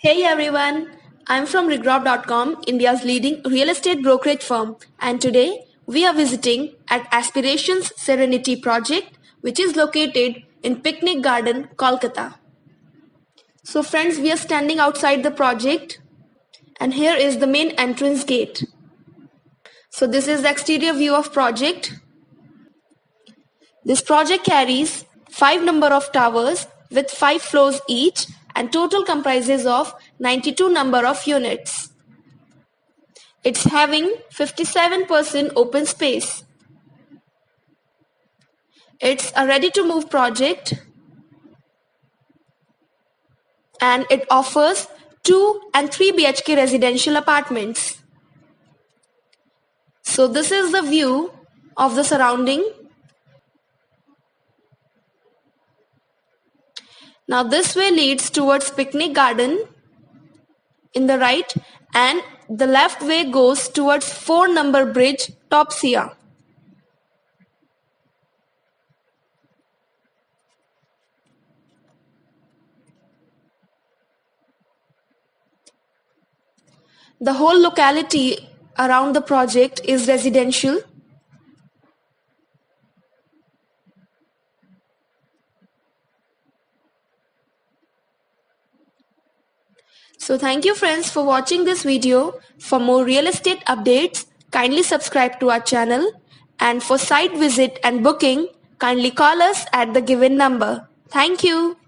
Hey everyone, I'm from Regrob.com, India's leading real estate brokerage firm, and today we are visiting at Aspirations Serenity project, which is located in Picnic Garden Kolkata. So friends, we are standing outside the project and here is the main entrance gate. So this is the exterior view of project. This project carries 5 number of towers with 5 floors each and total comprises of 92 number of units. It's having 57% open space. It's a ready to move project and it offers 2 and 3 BHK residential apartments. So this is the view of the surrounding. Now this way leads towards Picnic Garden in the right and the left way goes towards 4 number bridge Topsia. The whole locality around the project is residential. So thank you friends for watching this video. For more real estate updates, kindly subscribe to our channel. And for site visit and booking, kindly call us at the given number. Thank you.